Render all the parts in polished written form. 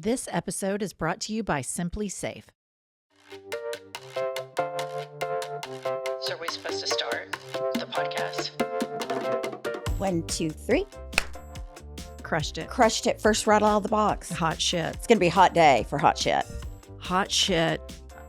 This episode is brought to you by Simply Safe. So are we supposed to start the podcast? 1, 2, 3. Crushed it. Crushed it. First rattle out of the box. Hot shit. It's going to be a hot day for hot shit. Hot shit.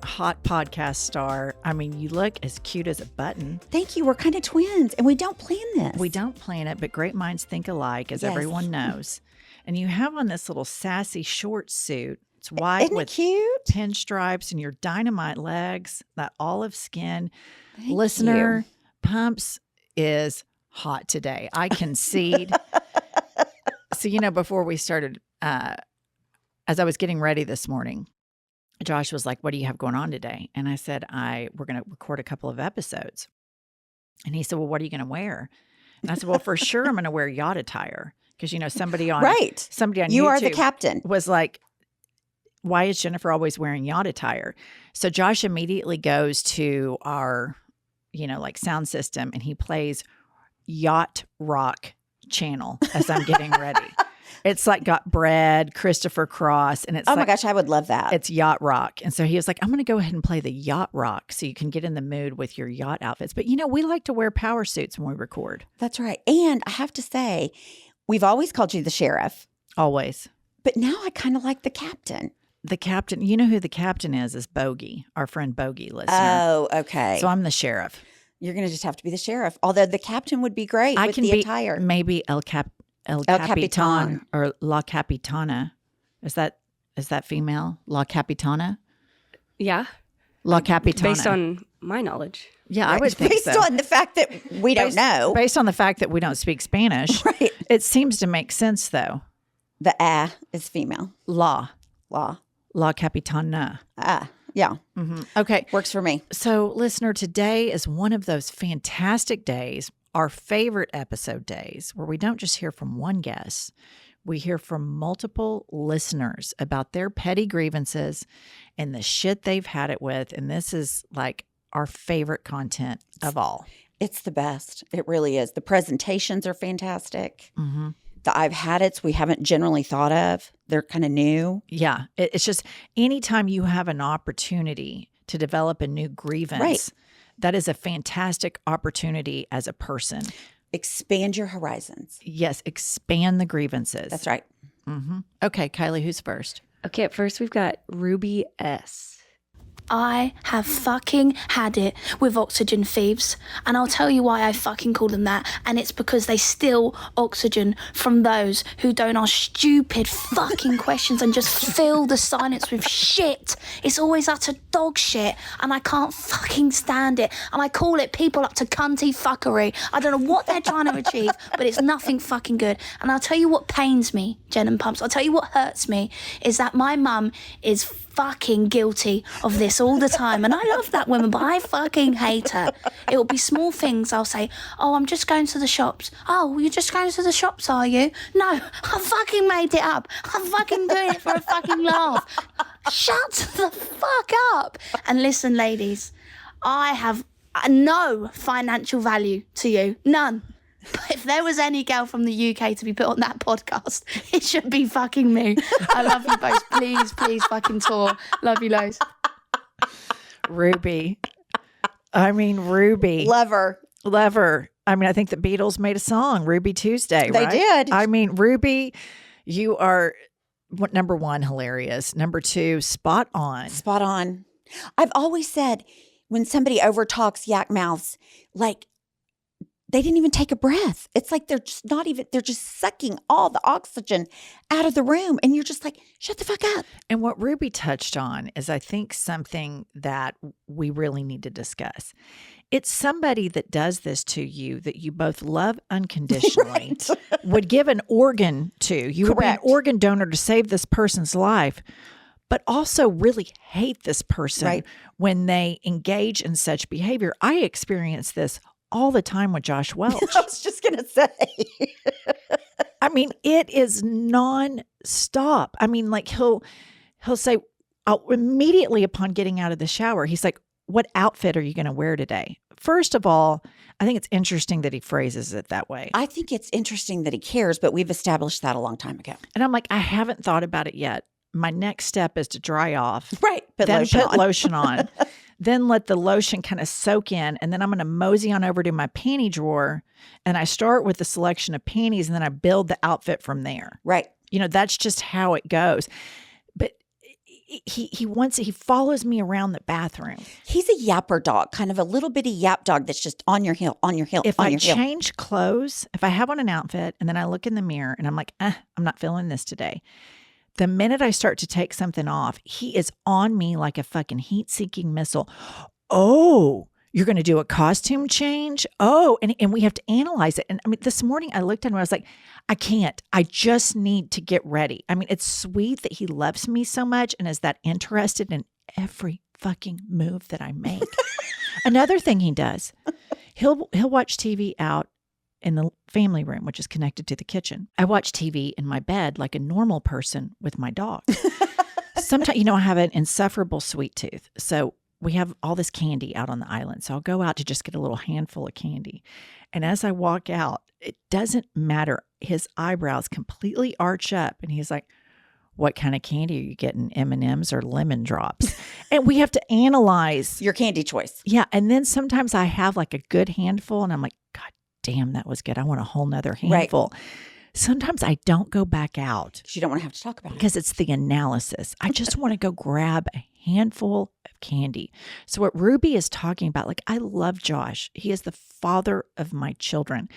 Hot podcast star. I mean, you look as cute as a button. Thank you. We're kind of twins, and we don't plan this. We don't plan it, but great minds think alike, as Yes. everyone knows. And you have on this little sassy short suit. It's white Isn't with it cute? pinstripes and your dynamite legs, that olive skin. Thank Listener, you. Pumps is hot today. I concede. So, before we started, as I was getting ready this morning, Josh was like, "What do you have going on today?" And I said, we're going to record a couple of episodes. And he said, "Well, what are you going to wear?" And I said, "Well, for sure I'm going to wear yacht attire." Because, somebody on YouTube You are the captain. was like, "Why is Jennifer always wearing yacht attire?" So Josh immediately goes to our, sound system, and he plays Yacht Rock channel as I'm getting ready. It's like got Bread, Christopher Cross, and it's Oh my gosh, I would love that. it's Yacht Rock. And so he was like, "I'm going to go ahead and play the Yacht Rock so you can get in the mood with your yacht outfits." But, we like to wear power suits when we record. That's right. And I have to say, we've always called you the sheriff, Always. but now I kind of like the captain. The captain, you know who the captain is Bogey, our friend Bogey, listener. Oh, okay. So I'm the sheriff. You're going to just have to be the sheriff. Although the captain would be great I with can the be attire. maybe El Capitan Capitan. or La Capitana. Is that female? La Capitana? Yeah, La Capitana. based on my knowledge. Yeah, I would think Based so. on the fact that we don't know. Based on the fact that we don't speak Spanish, Right. it seems to make sense though. The is female. La La. Capitana. Yeah. Okay. Works for me. So, listener, today is one of those fantastic days, our favorite episode days, where we don't just hear from one guest, we hear from multiple listeners about their petty grievances and the shit they've had it with. And this is like our favorite content of all. It's the best. It really is. The presentations are fantastic. Mm-hmm. The I've had it's we haven't generally thought of. They're kind of new. Yeah. It's just anytime you have an opportunity to develop a new grievance, Right. that is a fantastic opportunity as a person. Expand your horizons. Yes, expand the grievances. That's right. Mm-hmm. Okay, Kylie, who's first? Okay, at first we've got Ruby S. I have fucking had it with oxygen thieves. And I'll tell you why I fucking call them that. And it's because they steal oxygen from those who don't ask stupid fucking questions and just fill the silence with shit. It's always utter dog shit. And I can't fucking stand it. And I call it people up to cunty fuckery. I don't know what they're trying to achieve, but it's nothing fucking good. And I'll tell you what pains me, Jen and Pumps. I'll tell you what hurts me is that my mum is fucking guilty of this all the time, and I love that woman, but I fucking hate her. It will be small things. I'll say, "Oh, I'm just going to the shops." "Oh, you're just going to the shops, are you?" "No, I fucking made it up. I'm fucking doing it for a fucking laugh." Shut the fuck up. And listen, ladies, I have no financial value to you, none. But if there was any girl from the UK to be put on that podcast, it should be fucking me. I love you both. Please fucking tour. Love you loads. Ruby. Ruby. Lover. Lover. I think the Beatles made a song, Ruby Tuesday, They right? did. Ruby, you are, number one, hilarious. Number two, spot on. Spot on. I've always said when somebody overtalks yak mouths, like they didn't even take a breath. It's like they're just sucking all the oxygen out of the room. And you're just like, shut the fuck up. And what Ruby touched on is, I think, something that we really need to discuss. It's somebody that does this to you that you both love unconditionally, would give an organ to. You would be an Correct. organ donor to save this person's life, but also really hate this person Right. when they engage in such behavior. I experience this all the time with Josh Welch. I was just going to say. It is nonstop. He'll say, immediately upon getting out of the shower, he's like, "What outfit are you going to wear today?" First of all, I think it's interesting that he phrases it that way. I think it's interesting that he cares, but we've established that a long time ago. And I'm like, I haven't thought about it yet. my next step is to dry off. Right. Put Then lotion put on. lotion on. Then let the lotion kind of soak in. And then I'm going to mosey on over to my panty drawer. And I start with a selection of panties and then I build the outfit from there. Right. You know, that's just how it goes. But he follows me around the bathroom. He's a yapper dog, kind of a little bitty yap dog that's just on your heel, on your heel, If on I your heel. change clothes, if I have on an outfit and then I look in the mirror and I'm like, I'm not feeling this today. The minute I start to take something off, he is on me like a fucking heat-seeking missile. Oh, you're going to do a costume change? Oh, and we have to analyze it. And I mean, this morning I looked at him and I was like, I can't. I just need to get ready. I mean, it's sweet that he loves me so much and is that interested in every fucking move that I make. Another thing he does, he'll watch TV out in the family room, which is connected to the kitchen. I watch TV in my bed like a normal person with my dog. Sometimes, I have an insufferable sweet tooth. So we have all this candy out on the island. So I'll go out to just get a little handful of candy. And as I walk out, it doesn't matter. His eyebrows completely arch up. And he's like, what kind of candy are you getting? M&Ms or lemon drops? And we have to analyze Your candy choice. Yeah. And then sometimes I have like a good handful and I'm like, God damn, that was good. I want a whole nother handful. Right. Sometimes I don't go back out. You don't want to have to talk about it. Because it's the analysis. I just want to go grab a handful of candy. So what Ruby is talking about, like, I love Josh. He is the father of my children.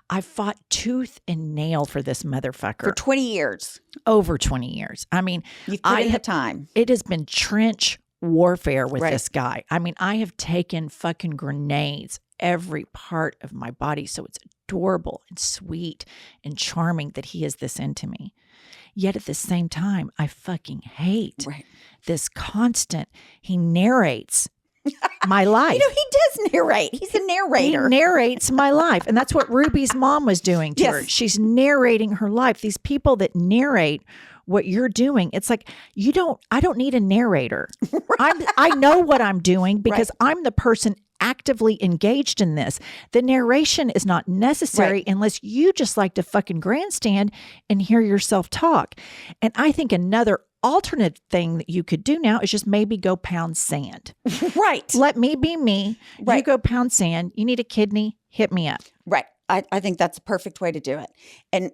I fought tooth and nail for this motherfucker. For 20 years. Over 20 years. I mean, You've put in the time. It has been trench warfare with Right. this guy. I mean, I have taken fucking grenades every part of my body. So it's adorable and sweet and charming that he is this into me. Yet at the same time, I fucking hate this constant, he narrates my life. He does narrate. He's a narrator. He narrates my life. And that's what Ruby's mom was doing to her. She's narrating her life. These people that narrate what you're doing, it's like, I don't need a narrator. I know what I'm doing because I'm the person actively engaged in this. The narration is not necessary unless you just like to fucking grandstand and hear yourself talk. And I think another alternate thing that you could do now is just maybe go pound sand. Right. Let me be me. Right. You go pound sand. You need a kidney. Hit me up. Right. I think that's a perfect way to do it. And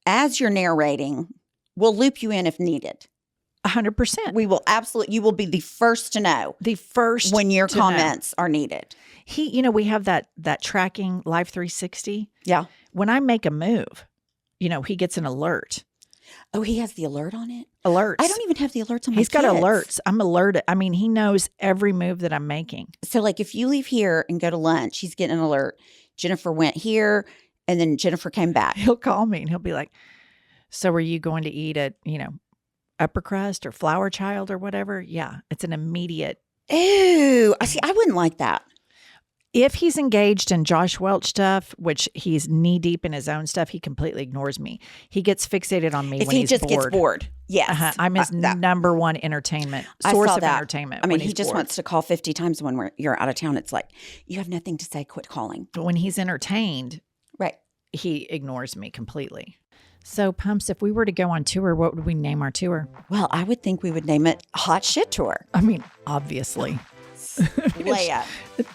as you're narrating, we'll loop you in if needed. 100%. We will absolutely, you will be the first to know. The first when your to comments are needed. We have that tracking Live 360. Yeah. When I make a move, he gets an alert. Oh, he has the alert on it? Alerts. I don't even have the alerts on my He's got kids. alerts. I'm alerted. I mean, he knows every move that I'm making. So like if you leave here and go to lunch, he's getting an alert. Jennifer went here and then Jennifer came back. He'll call me and he'll be like, so are you going to eat at, upper crust or flower child or whatever? Yeah. It's an immediate. Ew. I wouldn't like that. If he's engaged in Josh Welch stuff, which he's knee deep in his own stuff, he completely ignores me. He gets fixated on me if when he he's just bored. gets bored. Yes. I'm his number one entertainment source of entertainment. I mean, when he he's just bored. wants to call 50 times when you're out of town. It's like, you have nothing to say, quit calling. But when he's entertained, right, he ignores me completely. So, Pumps, if we were to go on tour, what would we name our tour? Well, I would think we would name it Hot Shit Tour. I mean, obviously. Layup.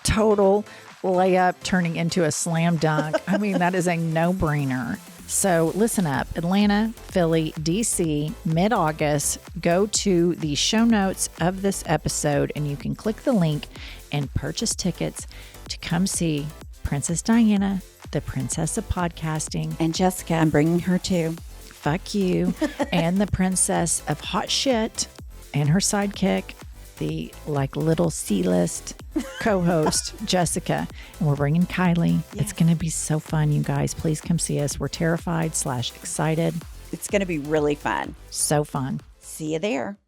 Total layup turning into a slam dunk. I mean, that is a no-brainer. So listen up, Atlanta, Philly, DC, mid-August, go to the show notes of this episode and you can click the link and purchase tickets to come see Princess Diana, the princess of podcasting. And Jessica, I'm bringing her too. Fuck you. And the princess of hot shit and her sidekick, the little C-list co-host, Jessica. And we're bringing Kylie. Yeah. It's going to be so fun, you guys. Please come see us. We're terrified / excited. It's going to be really fun. So fun. See you there.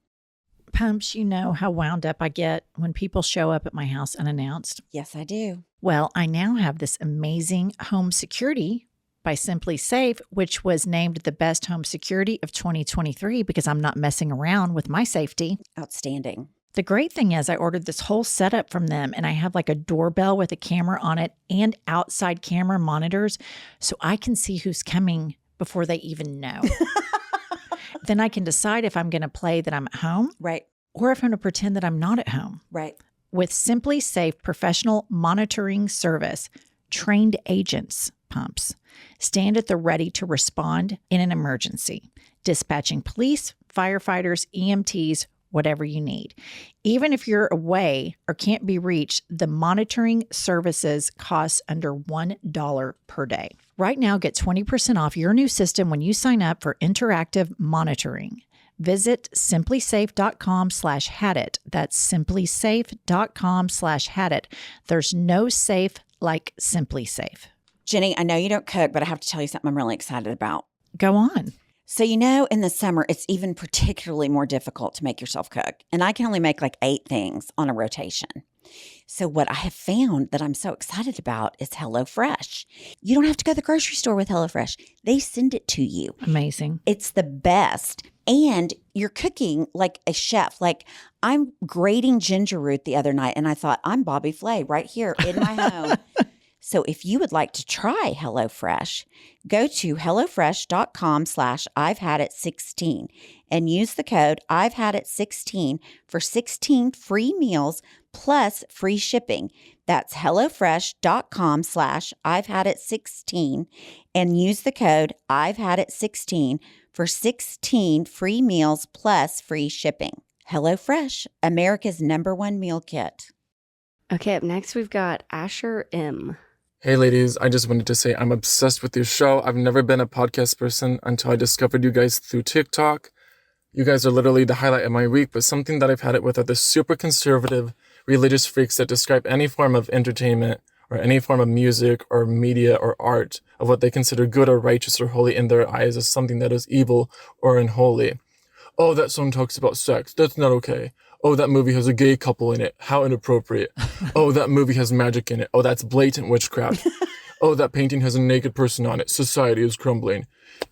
Pumps, you know how wound up I get when people show up at my house unannounced. Yes, I do. Well, I now have this amazing home security by Simply Safe, which was named the best home security of 2023 because I'm not messing around with my safety. Outstanding. The great thing is I ordered this whole setup from them and I have like a doorbell with a camera on it and outside camera monitors so I can see who's coming before they even know. Then I can decide if I'm going to play that I'm at home Right. or if I'm going to pretend that I'm not at home. Right. With Simply Safe professional monitoring service, trained agents, pumps, stand at the ready to respond in an emergency, dispatching police, firefighters, EMTs, whatever you need. Even if you're away or can't be reached, the monitoring services cost under $1 per day. Right now, get 20% off your new system when you sign up for interactive monitoring. Visit simplysafe.com/hadit. That's simplysafe.com/hadit. There's no safe like Simply Safe. Jenny, I know you don't cook, but I have to tell you something I'm really excited about. Go on. So, in the summer, it's even particularly more difficult to make yourself cook. And I can only make like 8 things on a rotation. So what I have found that I'm so excited about is HelloFresh. You don't have to go to the grocery store with HelloFresh. They send it to you. Amazing. It's the best. And you're cooking like a chef. Like I'm grating ginger root the other night and I thought, I'm Bobby Flay right here in my home. So if you would like to try HelloFresh, go to HelloFresh.com/I'veHadIt16 and use the code I'veHadIt16 for 16 free meals plus free shipping. That's HelloFresh.com/I'veHadIt16 and use the code I'veHadIt16 for 16 free meals plus free shipping. HelloFresh, America's #1 meal kit. Okay, up next we've got Asher M. Hey ladies, I just wanted to say I'm obsessed with your show. I've never been a podcast person until I discovered you guys through TikTok. You guys are literally the highlight of my week, but something that I've had it with are the super conservative religious freaks that describe any form of entertainment or any form of music or media or art of what they consider good or righteous or holy in their eyes as something that is evil or unholy. Oh, that song talks about sex. That's not okay. Oh, that movie has a gay couple in it. How inappropriate. Oh, that movie has magic in it. Oh, that's blatant witchcraft. Oh, that painting has a naked person on it. Society is crumbling.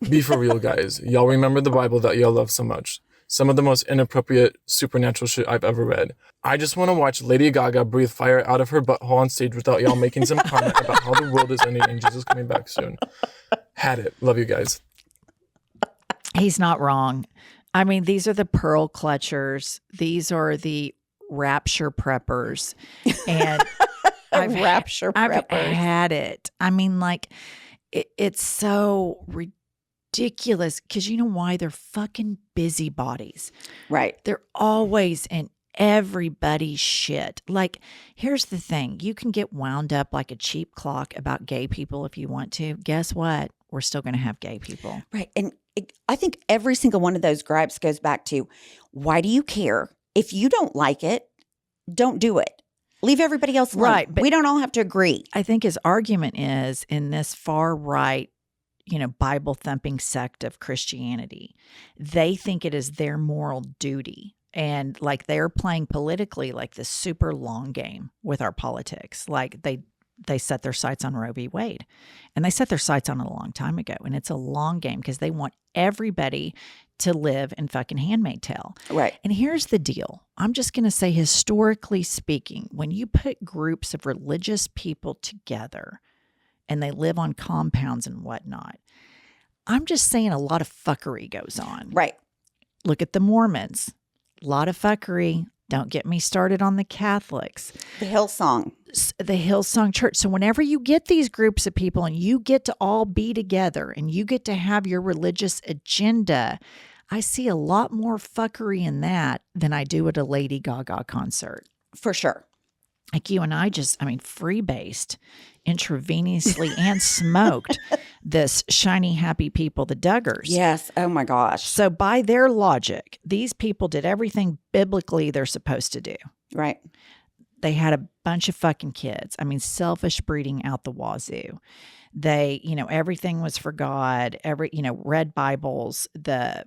Be for real, guys. Y'all remember the Bible that y'all love so much. Some of the most inappropriate supernatural shit I've ever read. I just want to watch Lady Gaga breathe fire out of her butthole on stage without y'all making some comment about how the world is ending and Jesus coming back soon. Had it. Love you guys. He's not wrong. I mean, these are the pearl clutchers. These are the Rapture Preppers. And Rapture I've Preppers. had it. I mean, like, it's so ridiculous because you know why? They're fucking busybodies. Right. They're always in everybody's shit. Like, here's the thing. You can get wound up like a cheap clock about gay people if you want to. Guess what? We're still going to have gay people. Right. And I think every single one of those gripes goes back to, why do you care? If you don't like it, don't do it. Leave everybody else alone. Right, but we don't all have to agree. I think his argument is in this far right, Bible thumping sect of Christianity, they think it is their moral duty. And like they're playing politically like this super long game with our politics. Like they set their sights on Roe v. Wade, and they set their sights on it a long time ago. And it's a long game because they want everybody to live in fucking Handmaid's Tale. Right. And here's the deal. I'm just going to say, historically speaking, when you put groups of religious people together and they live on compounds and whatnot, I'm just saying a lot of fuckery goes on. Right. Look at the Mormons. A lot of fuckery. Don't get me started on the Catholics. The Hillsong. The Hillsong Church. So whenever you get these groups of people and you get to all be together and you get to have your religious agenda, I see a lot more fuckery in that than I do at a Lady Gaga concert. For sure. Like you and I freebased intravenously and smoked this shiny, happy people, the Duggars. Yes. Oh my gosh. So by their logic, these people did everything biblically they're supposed to do. Right. They had a bunch of fucking kids. I mean, selfish breeding out the wazoo. They, everything was for God. Read Bibles. The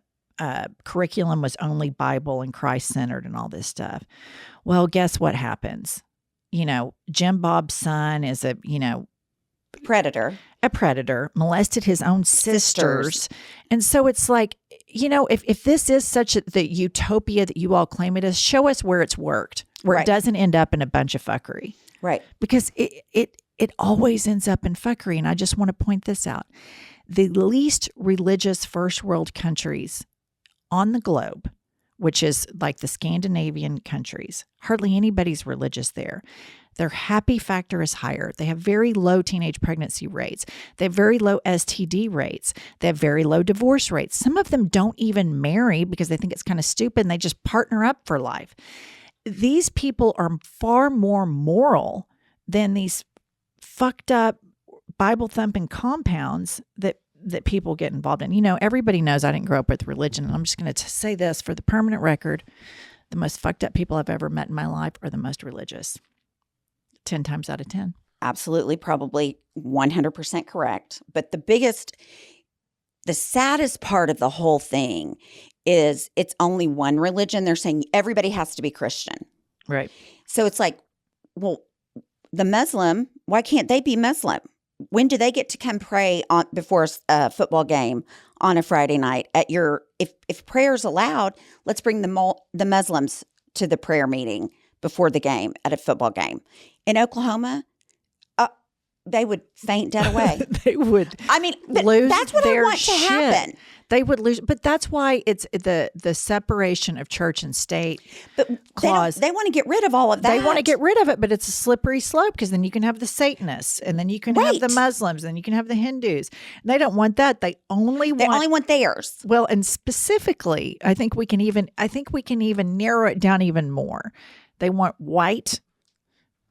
curriculum was only Bible and Christ-centered and all this stuff. Well, guess what happens? Jim Bob's son is a predator, molested his own sisters. And so it's like, if this is such the utopia that you all claim it is, show us where it's worked, where Right. it doesn't end up in a bunch of fuckery. Right. Because it always ends up in fuckery. And I just want to point this out. The least religious first world countries on the globe, which is like the Scandinavian countries, hardly anybody's religious there. Their happy factor is higher. They have very low teenage pregnancy rates. They have very low STD rates. They have very low divorce rates. Some of them don't even marry because they think it's kind of stupid and they just partner up for life. These people are far more moral than these fucked up Bible thumping compounds that people get involved in. You know, everybody knows I didn't grow up with religion. And I'm just going to say this for the permanent record. The most fucked up people I've ever met in my life are the most religious. 10 times out of 10. Absolutely, probably 100% correct. But the saddest part of the whole thing is it's only one religion. They're saying everybody has to be Christian. Right. So it's like, well, the Muslim, why can't they be Muslim? When do they get to come pray before a football game on a Friday night at if prayer's allowed, let's bring the Muslims to the prayer meeting before the game at a football game. In Oklahoma, they would faint dead away. They would. I mean, but lose that's what I their want to happen. They would lose, but that's why it's the separation of church and state But clause. they want to get rid of all of that. They want to get rid of it, but it's a slippery slope because then you can have the Satanists, and then you can have the Right. Muslims, and you can have the Hindus. They don't want that. They only want theirs. Well, and specifically, I think we can even narrow it down even more. They want white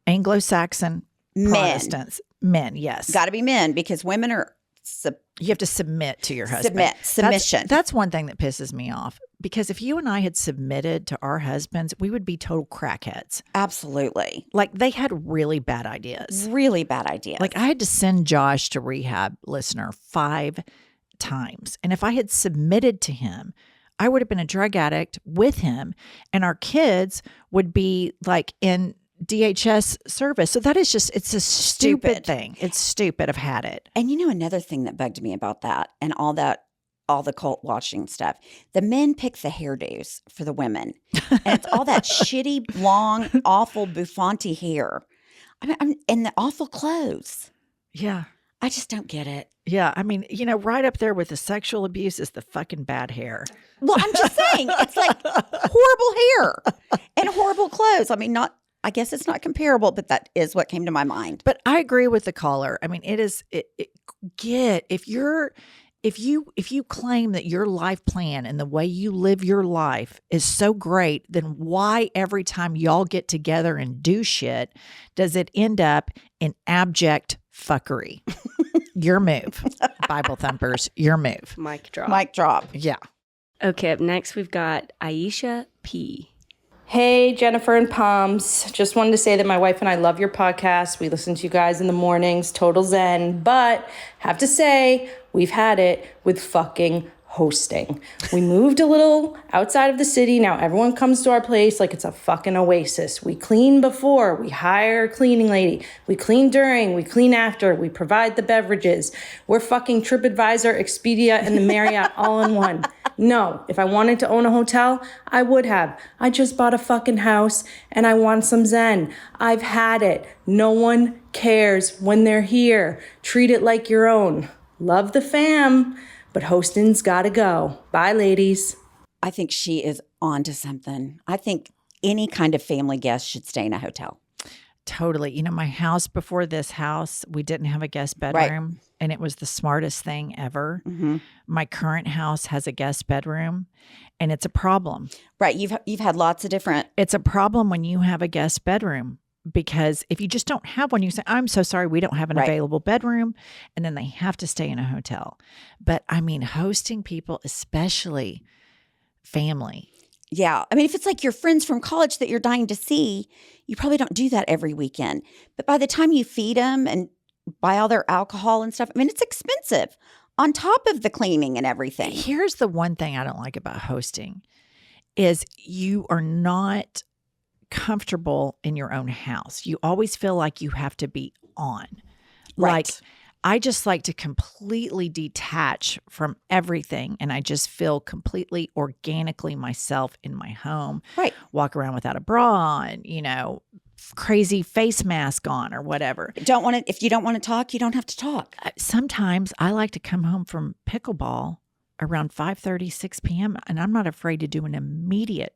Anglo-Saxon Protestants. Men, yes. Got to be men because women are You have to submit to your husband. Submission. That's one thing that pisses me off. Because if you and I had submitted to our husbands, we would be total crackheads. Absolutely. Like they had really bad ideas. Really bad ideas. Like I had to send Josh to rehab, listener, 5 times. And if I had submitted to him, I would have been a drug addict with him. And our kids would be like in DHS service. So that is just, it's a stupid thing. It's stupid. I've had it. And you know, another thing that bugged me about that and all the cult watching stuff, the men pick the hairdos for the women. And it's all that shitty, long, awful, bouffanty hair. And the awful clothes. Yeah. I just don't get it. Yeah. I mean, you know, right up there with the sexual abuse is the fucking bad hair. Well, I'm just saying, it's like horrible hair and horrible clothes. I mean, I guess it's not comparable, but that is what came to my mind. But I agree with the caller. I mean, if you claim that your life plan and the way you live your life is so great, then why every time y'all get together and do shit, does it end up in abject fuckery? Your move, Bible thumpers, your move. Mic drop. Mic drop. Yeah. Okay, up next we've got Aisha P. Hey, Jennifer and Palms. Just wanted to say that my wife and I love your podcast. We listen to you guys in the mornings, total zen. But have to say, we've had it with fucking hosting. We moved a little outside of the city. Now everyone comes to our place like it's a fucking oasis. We clean before, we hire a cleaning lady. We clean during, we clean after, we provide the beverages. We're fucking TripAdvisor, Expedia, and the Marriott all in one. No, if I wanted to own a hotel, I would have. I just bought a fucking house and I want some zen. I've had it. No one cares when they're here. Treat it like your own. Love the fam, but hosting's gotta go. Bye, ladies. I think she is on to something. I think any kind of family guest should stay in a hotel. Totally. You know, my house before this house, we didn't have a guest bedroom, and it was the smartest thing ever. Mm-hmm. My current house has a guest bedroom, and it's a problem. Right. You've had lots of different. It's a problem when you have a guest bedroom, because if you just don't have one, you say, I'm so sorry, we don't have an available bedroom. And then they have to stay in a hotel. But I mean, hosting people, especially family. Yeah. I mean, if it's like your friends from college that you're dying to see, you probably don't do that every weekend. But by the time you feed them and buy all their alcohol and stuff, I mean, it's expensive on top of the cleaning and everything. Here's the one thing I don't like about hosting is you are not comfortable in your own house. You always feel like you have to be on. Right. Like, I just like to completely detach from everything, and I just feel completely organically myself in my home. Right. Walk around without a bra on, you know, crazy face mask on or whatever. If you don't want to talk, you don't have to talk. Sometimes I like to come home from pickleball around 5:30, 6 p.m. And I'm not afraid to do an immediate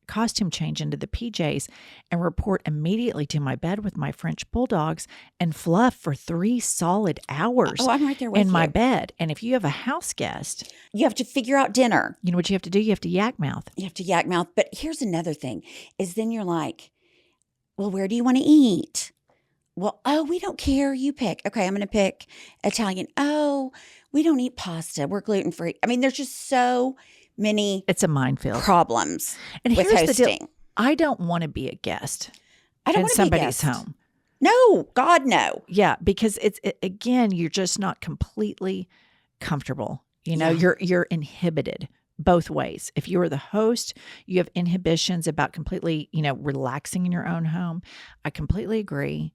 costume change into the PJs and report immediately to my bed with my French bulldogs and fluff for 3 solid hours Oh, I'm right there with in you. my bed. And if you have a house guest, You have to figure out dinner. you know what you have to do? You have to yak mouth. You have to yak mouth. But here's another thing is then you're like, well, where do you want to eat? Well, oh, we don't care. You pick. Okay, I'm going to pick Italian. Oh, we don't eat pasta. We're gluten free. I mean, there's just so many It's a minefield. problems And with here's the deal. hosting. I don't want to be a guest I don't in want to be a somebody's guest. home. No, God, no. Yeah, because again, you're just not completely comfortable. You know, Yeah. you're inhibited both ways. If you are the host, you have inhibitions about completely, relaxing in your own home. I completely agree.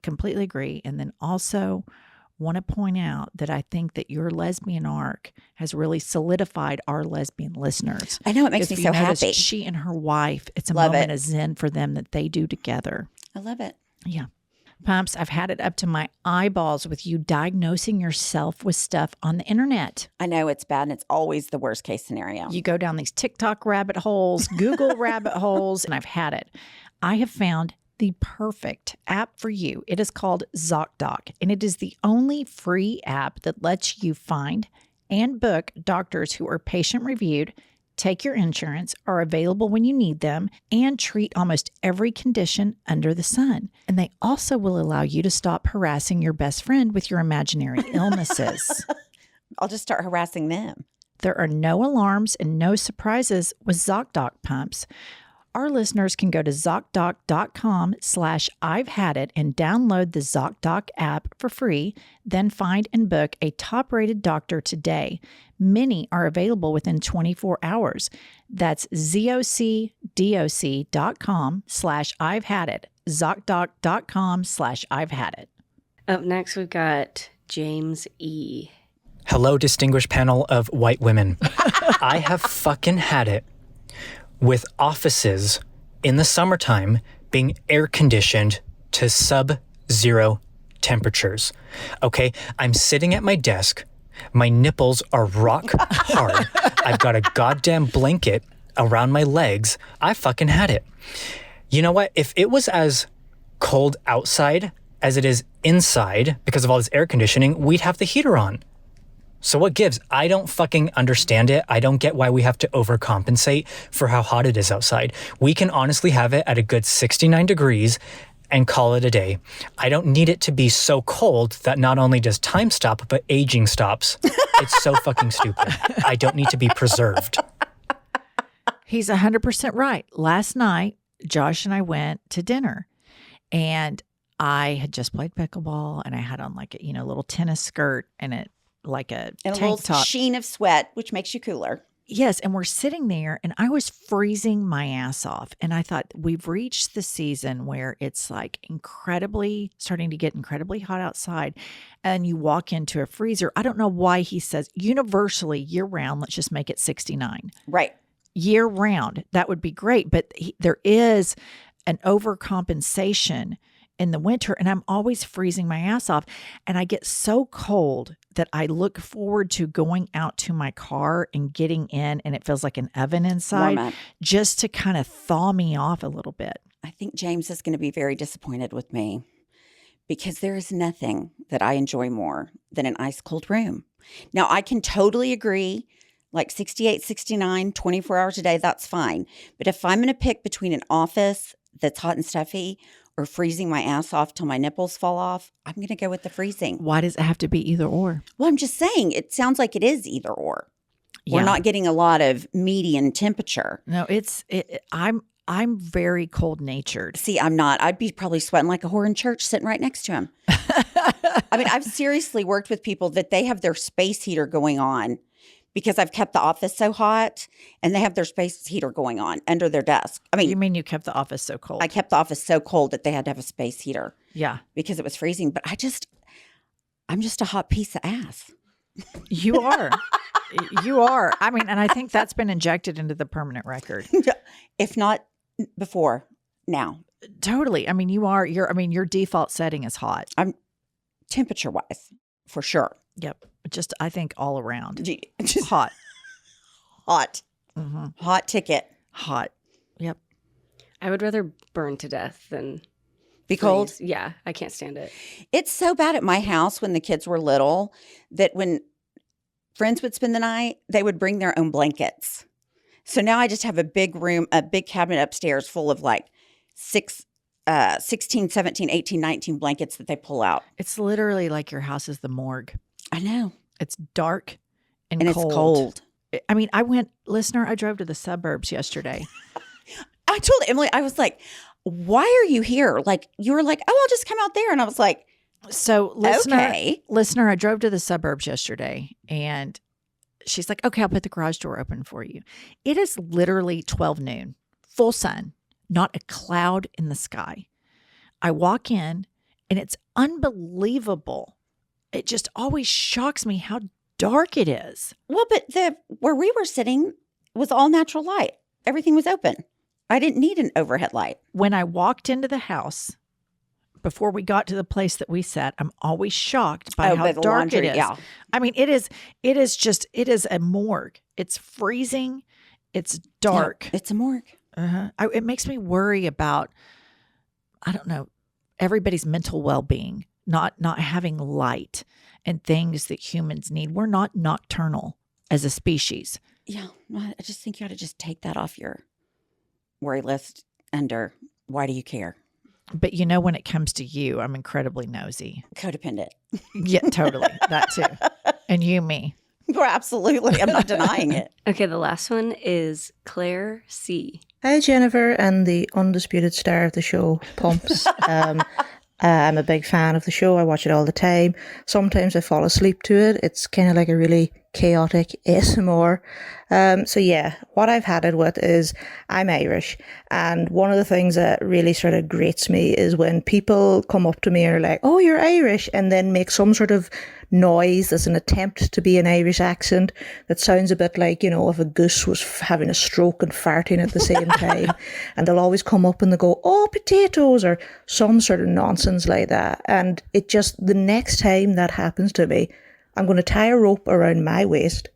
Completely agree. And then also want to point out that I think that your lesbian arc has really solidified our lesbian listeners. I know, it makes If me you so notice, happy. She and her wife, it's a Love moment it. of zen for them that they do together. I love it. Yeah. Pumps, I've had it up to my eyeballs with you diagnosing yourself with stuff on the internet. I know it's bad and it's always the worst case scenario. You go down these TikTok rabbit holes, Google rabbit holes, and I've had it. I have found the perfect app for you. It is called ZocDoc, and it is the only free app that lets you find and book doctors who are patient reviewed, take your insurance, are available when you need them, and treat almost every condition under the sun. And they also will allow you to stop harassing your best friend with your imaginary illnesses. I'll just start harassing them. There are no alarms and no surprises with ZocDoc Pumps. Our listeners can go to ZocDoc.com/I've had it and download the ZocDoc app for free, then find and book a top-rated doctor today. Many are available within 24 hours. That's ZocDoc.com/I've had it. ZocDoc.com/I've had it. Up next, we've got James E. Hello, distinguished panel of white women. I have fucking had it with offices in the summertime being air conditioned to sub-zero temperatures. Okay, I'm sitting at my desk. My nipples are rock hard. I've got a goddamn blanket around my legs. I fucking had it. You know what? If it was as cold outside as it is inside because of all this air conditioning, we'd have the heater on. So what gives? I don't fucking understand it. I don't get why we have to overcompensate for how hot it is outside. We can honestly have it at a good 69 degrees and call it a day. I don't need it to be so cold that not only does time stop, but aging stops. It's so fucking stupid. I don't need to be preserved. He's 100% right. Last night, Josh and I went to dinner, and I had just played pickleball, and I had on like a little tennis skirt and a And a tank little top. sheen of sweat, which makes you cooler. Yes, and we're sitting there, and I was freezing my ass off, and I thought we've reached the season where it's like starting to get incredibly hot outside, and you walk into a freezer. I don't know why he says universally year round. Let's just make it 69. Right. Year round, that would be great. But there is an overcompensation in the winter, and I'm always freezing my ass off. And I get so cold that I look forward to going out to my car and getting in, and it feels like an oven inside Warm up. just to kind of thaw me off a little bit. I think James is going to be very disappointed with me because there is nothing that I enjoy more than an ice cold room. Now, I can totally agree, like 68, 69, 24 hours a day, that's fine. But if I'm going to pick between an office that's hot and stuffy or freezing my ass off till my nipples fall off, I'm going to go with the freezing. Why does it have to be either or? Well, I'm just saying, it sounds like it is either or. Yeah. We're not getting a lot of median temperature. No, I'm very cold natured. See, I'm not. I'd be probably sweating like a whore in church sitting right next to him. I mean, I've seriously worked with people that they have their space heater going on because I've kept the office so hot, and they have their space heater going on under their desk. I mean, You mean you kept the office so cold? I kept the office so cold that they had to have a space heater Yeah. because it was freezing. But I'm just a hot piece of ass. You are. You are. I mean, and I think that's been injected into the permanent record. If not before, now. Totally. I mean, your default setting is hot. I'm temperature-wise, for sure. Yep. Just, I think all around. Just Hot. hot. Mm-hmm. Hot ticket. Hot. Yep. I would rather burn to death than Be cold. freeze. Yeah, I can't stand it. It's so bad at my house when the kids were little that when friends would spend the night, they would bring their own blankets. So now I just have a big room, a big cabinet upstairs full of like 16, 17, 18, 19 blankets that they pull out. It's literally like your house is the morgue. I know. It's dark and And cold. it's cold. I mean, I drove to the suburbs yesterday. I told Emily, I was like, why are you here? Like, you were like, oh, I'll just come out there. And I was like, So listener, okay. I drove to the suburbs yesterday and she's like, okay, I'll put the garage door open for you. It is literally 12 noon, full sun, not a cloud in the sky. I walk in and it's unbelievable. It just always shocks me how dark it is. Well, but where we were sitting was all natural light. Everything was open. I didn't need an overhead light. When I walked into the house, before we got to the place that we sat, I'm always shocked by how the dark laundry, it is. yeah. I mean, it is a morgue. It's freezing. It's dark. Yeah, it's a morgue. It makes me worry about, I don't know, everybody's mental well-being, not having light and things that humans need. We're not nocturnal as a species. Yeah. I just think you ought to just take that off your worry list under why do you care? But when it comes to you, I'm incredibly nosy. Codependent. Yeah, totally. That too. And you, me. Well, absolutely. I'm not denying it. Okay, the last one is Claire C. Hi, Jennifer, and the undisputed star of the show, Pumps. I'm a big fan of the show. I watch it all the time. Sometimes I fall asleep to it. It's kind of like a really chaotic ASMR. So yeah, what I've had it with is I'm Irish. And one of the things that really sort of grates me is when people come up to me and are like, oh, you're Irish, and then make some sort of noise as an attempt to be an Irish accent that sounds a bit like, if a goose was having a stroke and farting at the same time. And they'll always come up and they go, oh, potatoes, or some sort of nonsense like that. And it just, the next time that happens to me, I'm going to tie a rope around my waist,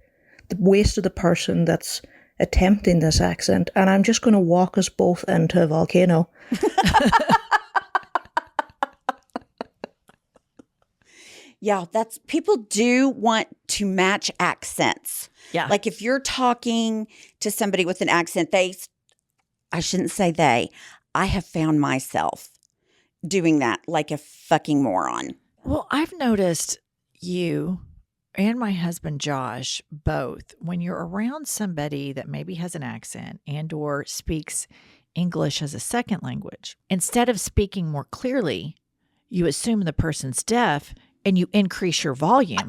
the waist of the person that's attempting this accent, and I'm just going to walk us both into a volcano. Yeah, people do want to match accents. Yeah. Like if you're talking to somebody with an accent, I shouldn't say I have found myself doing that like a fucking moron. Well, I've noticed you and my husband, Josh, both, when you're around somebody that maybe has an accent and or speaks English as a second language, instead of speaking more clearly, you assume the person's deaf and you increase your volume.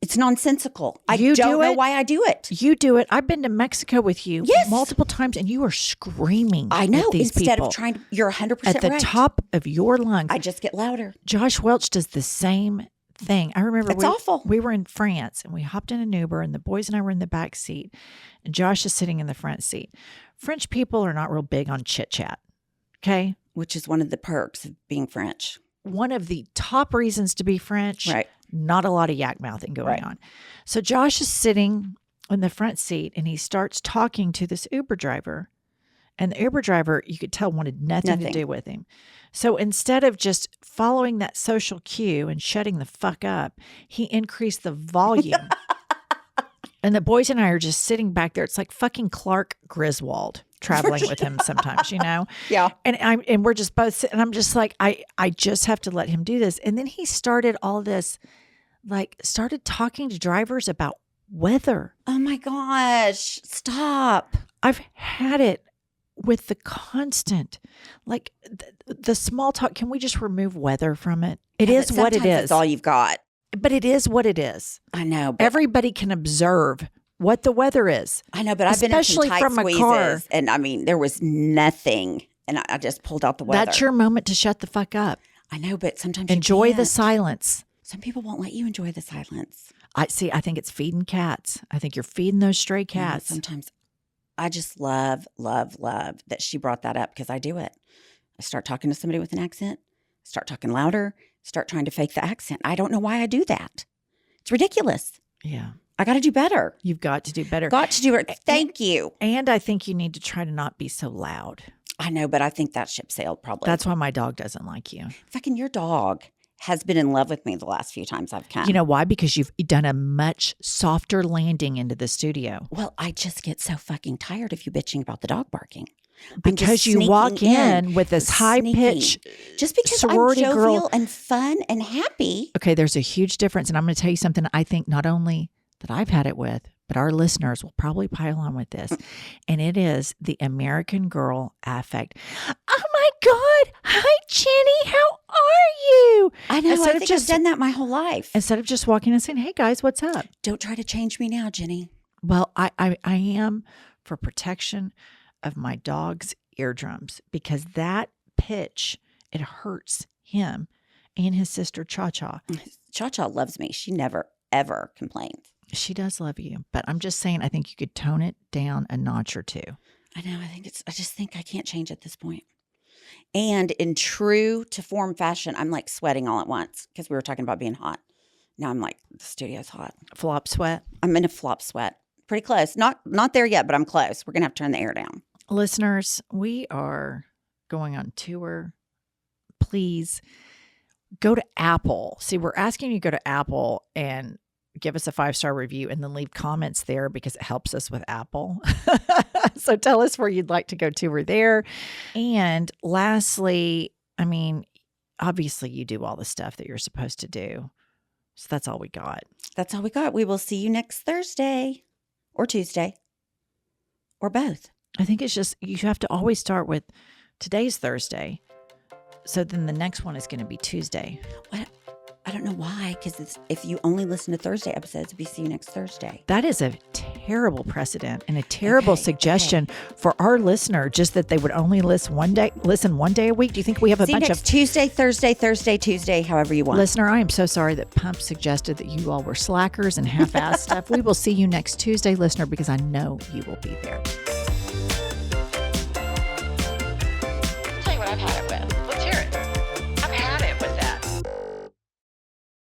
It's nonsensical. I You don't do know it? why I do it. You do it. I've been to Mexico with you Yes. multiple times and you are screaming I know. at these Instead people of trying to, you're 100% at the right. top of your lungs. I just get louder. Josh Welch does the same thing. I remember It's awful. We were in France and we hopped in an Uber and the boys and I were in the back seat and Josh is sitting in the front seat. French people are not real big on chit chat. Okay. Which is one of the perks of being French. One of the top reasons to be French. Right. Not a lot of yak mouthing going Right. on. So Josh is sitting in the front seat and he starts talking to this Uber driver. And the Uber driver, you could tell, wanted nothing to do with him. So instead of just following that social cue and shutting the fuck up, he increased the volume. And the boys and I are just sitting back there. It's like fucking Clark Griswold traveling with him sometimes, Yeah. And we're just both sitting, and I'm just like, I just have to let him do this. And then he started all this, started talking to drivers about weather. Oh my gosh. Stop. I've had it with the constant, the small talk. Can we just remove weather from it? It is what it Sometimes is. It's all you've got. But it is what it is. I know. But Everybody can observe what the weather is. I know, but I've been in especially some tight from a squeezes, car. and I mean, there was nothing, and I just pulled out the weather. That's your moment to shut the fuck up. I know, but sometimes you Enjoy the can't. silence. Some people won't let you enjoy the silence. I think it's feeding cats. I think you're feeding those stray You know, cats. sometimes I just love that she brought that up because I do it. I start talking to somebody with an accent, start talking louder, start trying to fake the accent. I don't know why I do that. It's ridiculous. Yeah. I got to do better. You've got to do better. Got to do it. Thank you. And I think you need to try to not be so loud. I know, but I think that ship sailed probably. That's why my dog doesn't like you. Fucking your dog has been in love with me the last few times I've come. You know why? Because you've done a much softer landing into the studio. Well, I just get so fucking tired of you bitching about the dog barking. Because you walk in with this high pitch just because sorority I'm jovial girl and fun and happy. Okay, there's a huge difference. And I'm going to tell you something I think not only that I've had it with, but our listeners will probably pile on with this. And it is the American Girl affect. Oh my God. Hi, Jenny. How are you? I know. I think I've done that my whole life. Instead of just walking and saying, hey, guys, what's up? Don't try to change me now, Jenny. Well, I am for protection of my dog's eardrums because that pitch, it hurts him and his sister Cha-Cha. Cha-Cha loves me. She never, ever complains. She does love you, but I'm just saying I think you could tone it down a notch or two. I know. I just think I can't change at this point. And in true to form fashion, I'm like sweating all at once because we were talking about being hot. Now I'm like, the studio's hot. Flop sweat? I'm in a flop sweat. Pretty close. Not there yet, but I'm close. We're going to have to turn the air down. Listeners, we are going on tour. Please go to Apple. See, we're asking you to go to Apple and give us a 5-star review and then leave comments there because it helps us with Apple. So tell us where you'd like to go tour there. And lastly, I mean, obviously you do all the stuff that you're supposed to do. So that's all we got. That's all we got. We will see you next Thursday or Tuesday or both. I think it's just, you have to always start with today's Thursday. So then the next one is going to be Tuesday. What? I don't know why, because if you only listen to Thursday episodes, it'll be see you next Thursday. That is a terrible precedent and a terrible suggestion for our listener, just that they would only listen one day a week. Do you think we have a bunch of Tuesday, Thursday, Tuesday, however you want? Listener, I am so sorry that Pump suggested that you all were slackers and half-assed stuff. We will see you next Tuesday, listener, because I know you will be there. I'll tell you what I've had it with.